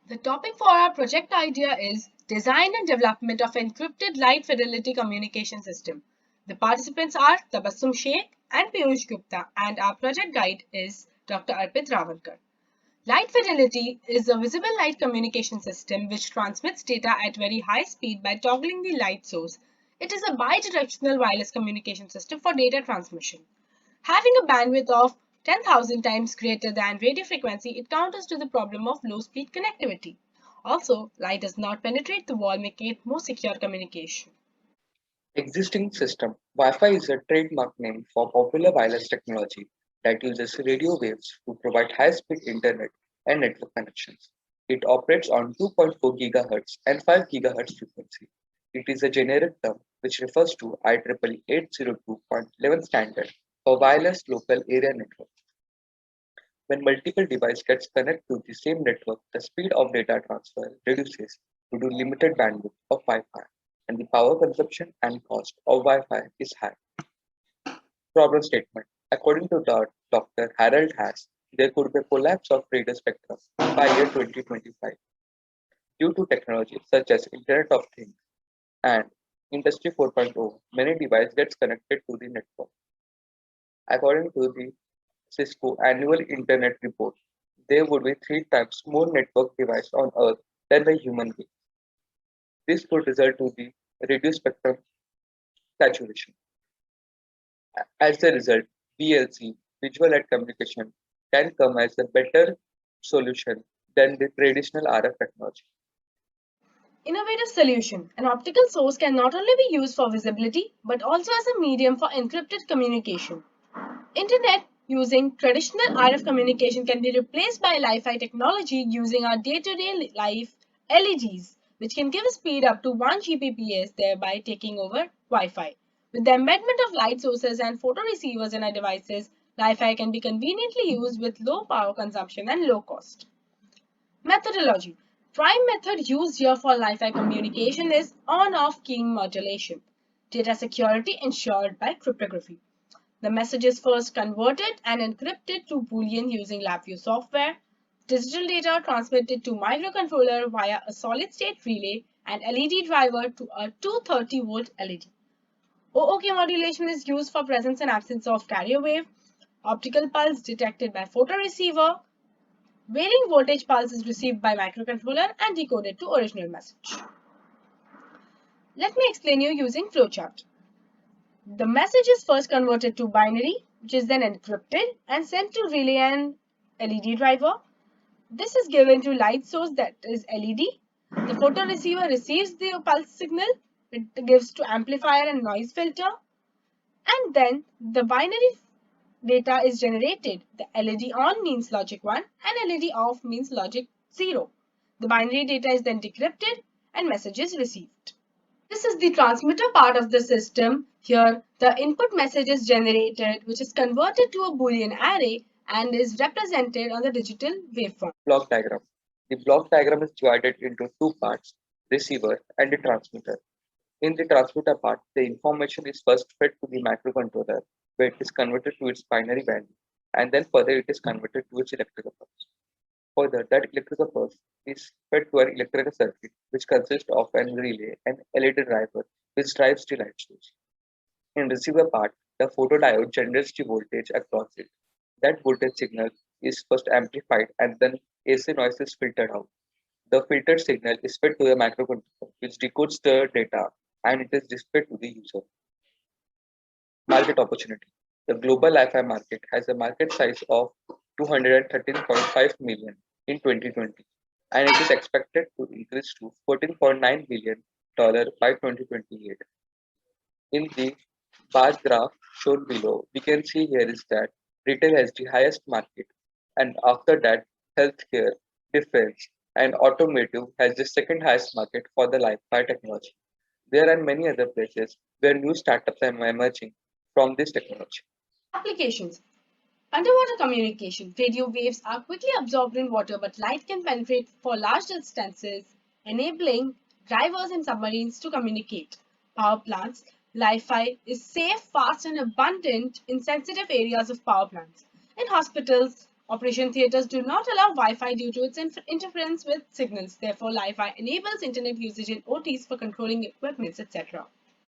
The topic for our project idea is Design and Development of Encrypted Light Fidelity Communication System. The participants are Tabassum Shaikh and Piyush Gupta, and our project guide is Dr. Arpit Rawankar. Light fidelity is a visible light communication system which transmits data at very high speed by toggling the light source. It is a bidirectional wireless communication system for data transmission. Having a bandwidth of 10,000 times greater than radio frequency, it counters to the problem of low-speed connectivity. Also, light does not penetrate the wall, making it more secure communication. Existing system Wi-Fi is a trademark name for popular wireless technology that uses radio waves to provide high-speed internet and network connections. It operates on 2.4 GHz and 5 GHz frequency. It is a generic term which refers to IEEE 802.11 standard for wireless local area network. When multiple devices get connected to the same network, the speed of data transfer reduces due to limited bandwidth of Wi-Fi, and the power consumption and cost of Wi-Fi is high. Problem statement. According to Dr. Harold Haas, there could be a collapse of radio spectrum by year 2025 due to technologies such as Internet of Things and Industry 4.0. Many devices get connected to the network. According to the Cisco annual Internet report, there would be 3 times more network devices on Earth than the human being. This could result to the reduced spectrum saturation. As a result, VLC, visual light communication, can come as a better solution than the traditional RF technology. Innovative solution. An optical source can not only be used for visibility but also as a medium for encrypted communication. Internet using traditional RF communication can be replaced by Wi-Fi technology using our day-to-day life LEDs, which can give a speed up to 1 Gbps, thereby taking over Wi-Fi. With the embedment of light sources and photo receivers in our devices, Wi-Fi can be conveniently used with low power consumption and low cost. Methodology. Prime method used here for Wi-Fi communication is on-off keying modulation. Data security ensured by cryptography. The message is first converted and encrypted to Boolean using LabVIEW software. Digital data transmitted to microcontroller via a solid-state relay and LED driver to a 230-volt LED. OOK modulation is used for presence and absence of carrier wave. Optical pulse detected by photoreceiver. Varying voltage pulse is received by microcontroller and decoded to original message. Let me explain you using flowchart. The message is first converted to binary, which is then encrypted and sent to relay and LED driver. This is given to light source, that is LED. The photoreceiver receives the pulse signal. It gives to amplifier and noise filter. And then the binary data is generated. The LED on means logic 1 and LED off means logic 0. The binary data is then decrypted and message is received. This is the transmitter part of the system. Here, the input message is generated, which is converted to a Boolean array and is represented on the digital waveform. Block diagram. The block diagram is divided into two parts, receiver and the transmitter. In the transmitter part, the information is first fed to the microcontroller, where it is converted to its binary value, and then further it is converted to its electrical pulse. Further, that electrical pulse is fed to an electrical circuit, which consists of an relay and LED driver, which drives the light source. In receiver part, the photodiode generates the voltage across it. That voltage signal is first amplified and then AC noise is filtered out. The filtered signal is fed to the microcontroller, which decodes the data and it is displayed to the user. Market opportunity. The global Wi-Fi market has a market size of 213.5 million in 2020, and it is expected to increase to $14.9 billion by 2028. In the bar graph shown below, we can see here is that retail has the highest market, and after that, healthcare, defense, and automotive has the second highest market for the Wi-Fi technology. There are many other places where new startups are emerging from this technology. Applications. Underwater communication. Radio waves are quickly absorbed in water, but light can penetrate for large distances, enabling divers and submarines to communicate. Power plants. Wi-Fi is safe, fast, and abundant in sensitive areas of power plants. In hospitals, Operation theaters do not allow Wi-Fi due to its interference with signals. Therefore, Wi-Fi enables internet usage in OTs for controlling equipments, etc.